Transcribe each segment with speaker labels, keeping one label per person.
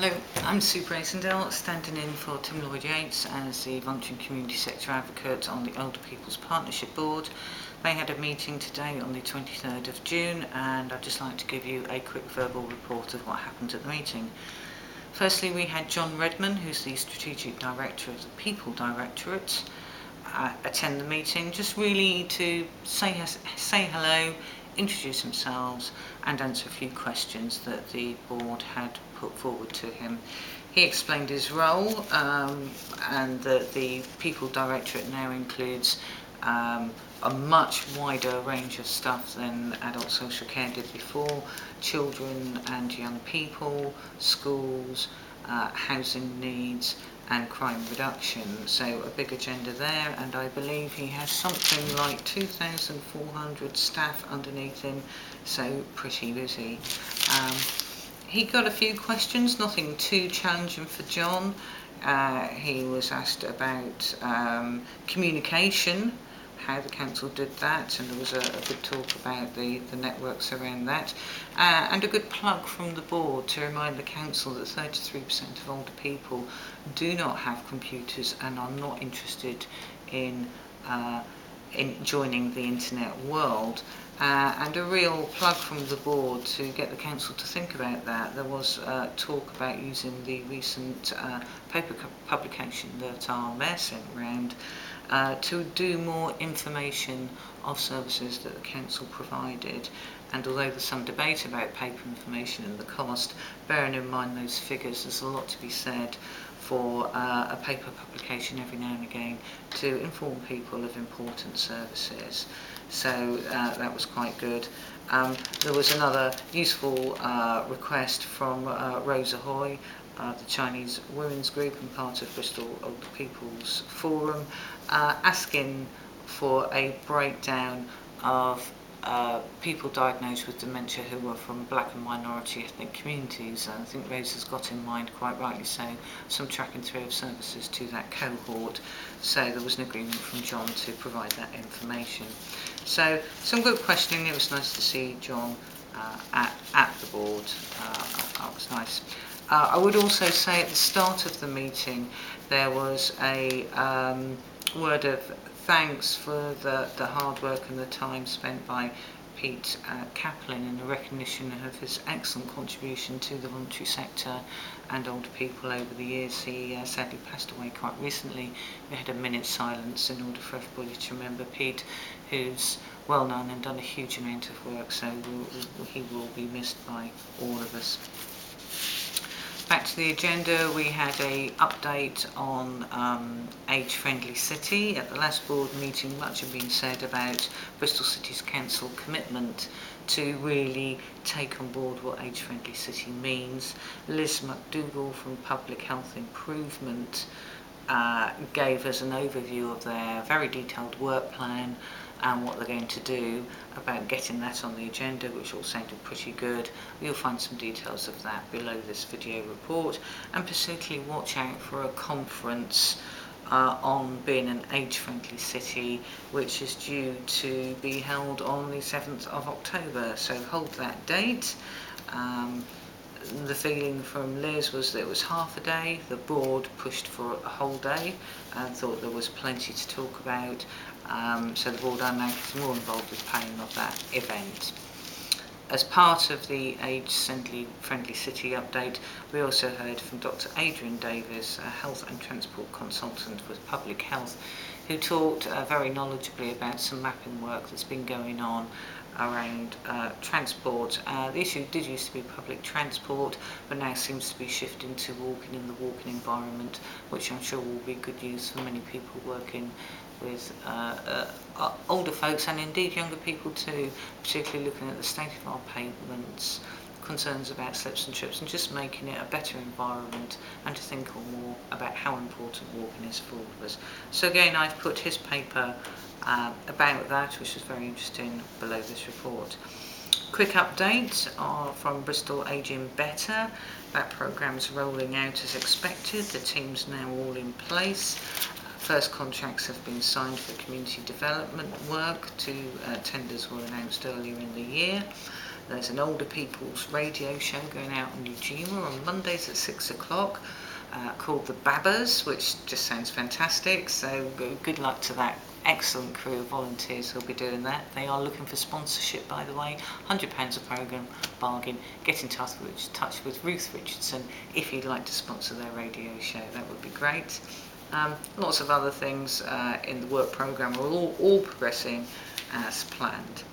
Speaker 1: Hello, I'm Sue Bracendale, standing in for Tim Lloyd-Yates as the Voluntary and Community Sector Advocate on the Older People's Partnership Board. They had a meeting today on the 23rd of June, and I'd just like to give you a quick verbal report of what happened at the meeting. Firstly, we had John Redman, who's the Strategic Director of the People Directorate, attend the meeting, just really to say hello, introduce themselves and answer a few questions that the board had put forward to him. He explained his role and that the People Directorate now includes a much wider range of stuff than adult social care did before: children and young people, schools, housing needs and crime reduction. So a big agenda there, and I believe he has something like 2,400 staff underneath him, so pretty busy. He got a few questions, nothing too challenging for John. He was asked about communication, how the council did that, and there was a good talk about the networks around that, and a good plug from the board to remind the council that 33% of older people do not have computers and are not interested in joining the internet world. And a real plug from the board to get the council to think about that. There was talk about using the recent paper publication that RMS sent around to do more information of services that the council provided. And although there's some debate about paper information and the cost, bearing in mind those figures, there's a lot to be said for a paper publication every now and again to inform people of important services. So that was quite good. There was another useful request from Rosa Hoy, the Chinese Women's Group and part of Bristol Older People's Forum, asking for a breakdown of people diagnosed with dementia who are from black and minority ethnic communities. I think Rose has got in mind, quite rightly so, some tracking through of services to that cohort. So there was an agreement from John to provide that information. So some good questioning. It was nice to see John at the board. That was nice. I would also say at the start of the meeting there was a word of thanks for the hard work and the time spent by Pete Kaplan in the recognition of his excellent contribution to the voluntary sector and older people over the years. He sadly passed away quite recently. We had a minute's silence in order for everybody to remember Pete, who's well known and done a huge amount of work, so he will be missed by all of us. Back to the agenda, we had an update on Age Friendly City. At the last board meeting, much had been said about Bristol City's council commitment to really take on board what Age Friendly City means. Liz McDougall from Public Health Improvement gave us an overview of their very detailed work plan and what they're going to do about getting that on the agenda, which all sounded pretty good. You'll find some details of that below this video report, and particularly watch out for a conference on being an age-friendly city, which is due to be held on the 7th of October, so hold that date. The feeling from Liz was that it was half a day. The board pushed for a whole day and thought there was plenty to talk about. So the board are now getting more involved with planning of that event. As part of the Age Friendly City update, we also heard from Dr. Adrian Davis, a health and transport consultant with Public Health, who talked very knowledgeably about some mapping work that's been going on around transport. The issue did used to be public transport, but now seems to be shifting to walking in the walking environment, which I'm sure will be good news for many people working with older folks and indeed younger people too, particularly looking at the state of our pavements, concerns about slips and trips, and just making it a better environment, and to think more about how important walking is for all of us. So again, I've put his paper about that, which is very interesting, below this report. Quick update from Bristol Ageing Better. That programme's rolling out as expected. The team's now all in place. First contracts have been signed for community development work. Two tenders were announced earlier in the year. There's an older people's radio show going out on Ujima on Mondays at 6 o'clock called The Babbers, which just sounds fantastic. So good luck to that excellent crew of volunteers who'll be doing that. They are looking for sponsorship, by the way. £100 a programme, bargain. Get in touch with Ruth Richardson if you'd like to sponsor their radio show. That would be great. Lots of other things in the work programme are all progressing as planned.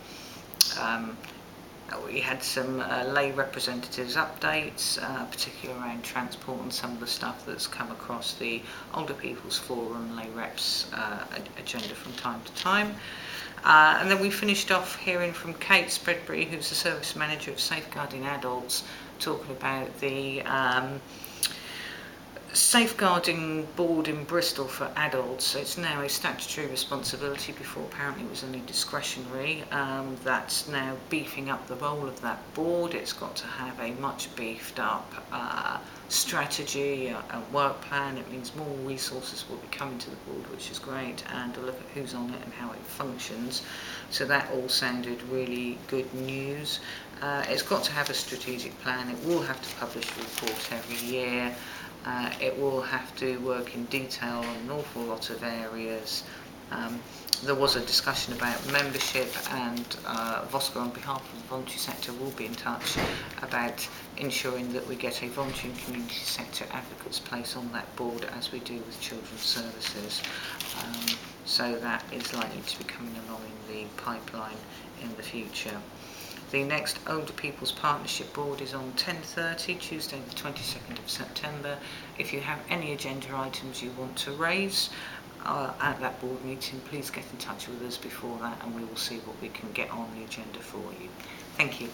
Speaker 1: We had some lay representatives updates, particularly around transport and some of the stuff that's come across the Older People's Forum lay reps agenda from time to time. And then we finished off hearing from Kate Spreadbury, who's the Service Manager of Safeguarding Adults, talking about the Safeguarding Board in Bristol for adults. It's now a statutory responsibility. Before apparently it was only discretionary. That's now beefing up the role of that board. It's got to have a much beefed up strategy and work plan. It means more resources will be coming to the board, which is great, and a look at who's on it and how it functions. So that all sounded really good news. It's got to have a strategic plan. It will have to publish a report every year. It will have to work in detail on an awful lot of areas. There was a discussion about membership, and VOSCA on behalf of the voluntary sector will be in touch about ensuring that we get a voluntary and community sector advocates place on that board as we do with children's services. So that is likely to be coming along in the pipeline in the future. The next Older People's Partnership Board is on 10:30, Tuesday the 22nd of September. If you have any agenda items you want to raise at that board meeting, please get in touch with us before that and we will see what we can get on the agenda for you. Thank you.